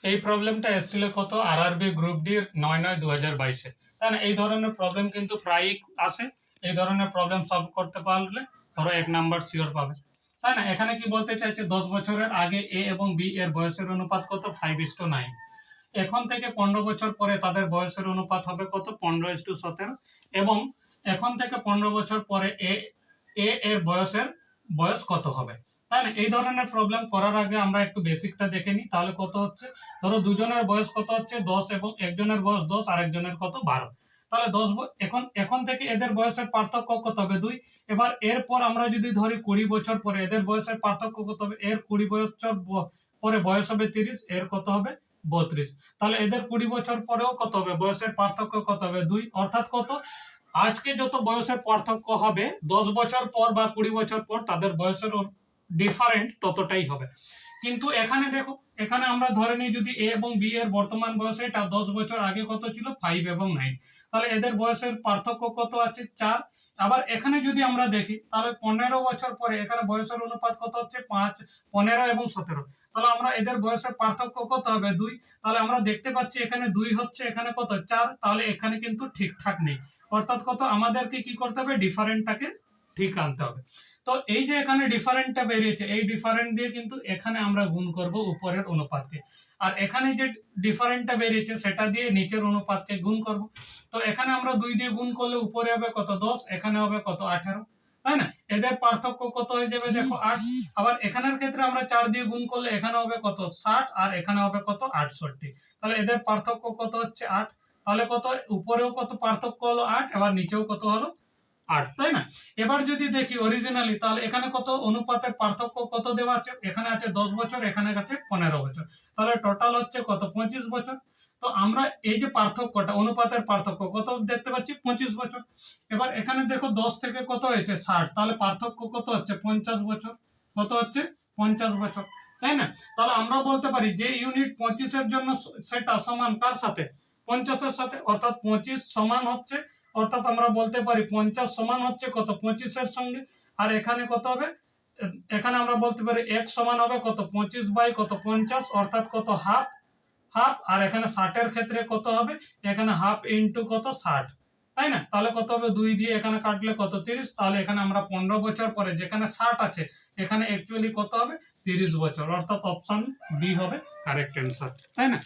এই প্রবলেমটা এসেছিল কত আরআরবি গ্রুপ ডি 9/9/2022-এ। তাই না? এই ধরনের প্রবলেম কিন্তু প্রায়ই আসে। এই ধরনের প্রবলেম সলভ করতে পারলে ধরো 1 নাম্বার শিওর পাবে। তাই না? এখানে কি বলতে চাইছে, 10 বছরের আগে এ এবং বি এর বয়সের অনুপাত কত? 5:9। এখন থেকে 15 বছর পরে তাদের বয়সের অনুপাত হবে কত? 15:17। এবং এখন থেকে 15 বছর পরে এ এর বয়স কত হবে? তাই না? এই ধরনের প্রবলেম করার আগে আমরা একটু বেসিকটা দেখে নিই। তাহলে কত হচ্ছে, ধরো দুজনের বয়স কত হচ্ছে 10 এবং একজনের বয়স 10 আর একজনের কত 12। তাহলে এখন এখন থেকে এদের বয়সের পার্থক্য কত হবে? 2। এবার এরপর আমরা যদি ধরি 20 বছর পরে এদের বয়সের পার্থক্য কত হবে? এর 20 বছর পরে বয়স হবে 30, এর কত হবে 32। তাহলে এদের 20 বছর পরেও কত হবে? বয়সের পার্থক্য কত হবে? 2। অর্থাৎ কত, আজকে যত বয়সের পার্থক্য হবে 10 বছর পর বা 20 বছর পর তাদের বয়সের ডিফারেন্ট ততটাই হবে। কিন্তু এখানে দেখো, এখানে আমরা ধরে নিই যদি এ এবং বি এর বর্তমান বয়স এটা 10 বছর আগে কত ছিল? 5 এবং 9। তাহলে এদের বয়সের পার্থক্য কত আছে? 4। আবার এখানে যদি আমরা দেখি তাহলে 15 বছর পরে এখানে বয়সের অনুপাত কত হচ্ছে? 5, 15 এবং 17। তাহলে আমরা এদের বয়সের পার্থক্য কত হবে? 2। তাহলে আমরা দেখতে পাচ্ছি এখানে 2 হচ্ছে, এখানে কত 4। তাহলে এখানে কিন্তু ঠিকঠাক নেই। অর্থাৎ কত, আমাদেরকে কি করতে হবে? ডিফারেন্টটাকে ঠিক আনতে হবে। তো এই যে এখানে ডিফারেন্টটা বেরিয়েছে, এই ডিফারেন্ট দিয়ে কিন্তু এখানে আমরা গুণ করব উপরের অনুপাতকে। আর এখানে যে ডিফারেন্টটা বেরিয়েছে সেটা দিয়ে নিচের অনুপাতকে গুণ করব। তো এখানে আমরা 2 দিয়ে গুণ করলে উপরে হবে কত? 10, এখানে হবে কত? 18। তাই না? এদের পার্থক্য কত হয়ে যাবে? দেখো 8। আবার এখানের ক্ষেত্রে আমরা 4 দিয়ে গুণ করলে এখানে হবে কত? 60 আর এখানে হবে কত? 68। তাহলে এদের পার্থক্য কত হচ্ছে? 8। তাহলে কত, উপরেও কত পার্থক্য হলো? 8। এবার নিচেও কত হলো? 8। তাই না? এবার যদি দেখি অরিজিনালি, তাহলে এখানে কত অনুপাতের পার্থক্য কত দেওয়া আছে? এখানে আছে 10 বছর, এখানে আছে 15 বছর। তাহলে টোটাল হচ্ছে কত? 25 বছর। তো আমরা এই যে পার্থক্যটা, অনুপাতের পার্থক্য কত দেখতে পাচ্ছি? 25 বছর। এবার এখানে দেখো 10 থেকে কত হয়েছে? 60। তাহলে পার্থক্য কত হচ্ছে? 50 বছর। কত হচ্ছে? 50 বছর। তাই না? তাহলে আমরা বলতে পারি যে ইউনিট 25 এর জন্য সেটা সমান কার সাথে? 50 এর সাথে। অর্থাৎ 25 সমান হচ্ছে, অর্থাৎ আমরা বলতে পারি 50 সমান হচ্ছে কত? 25 এর সঙ্গে। আর এখানে কত হবে? এখানে আমরা বলতে পারি x সমান হবে কত? 25 বাই কত? 50। অর্থাৎ কত? হাফ। হাফ। আর এখানে 60 এর ক্ষেত্রে কত হবে? এখানে হাফ ইন্টু কত? 60। তাই না? তাহলে কত হবে? 2 দিয়ে এখানে কাটলে কত? 30। তাহলে এখানে আমরা 15 বছর পরে যেখানে 60 আছে এখানে অ্যাকচুয়ালি কত হবে? 30 বছর। অর্থাৎ অপশন বি হবে কারেক্ট অ্যান্সার। তাই না?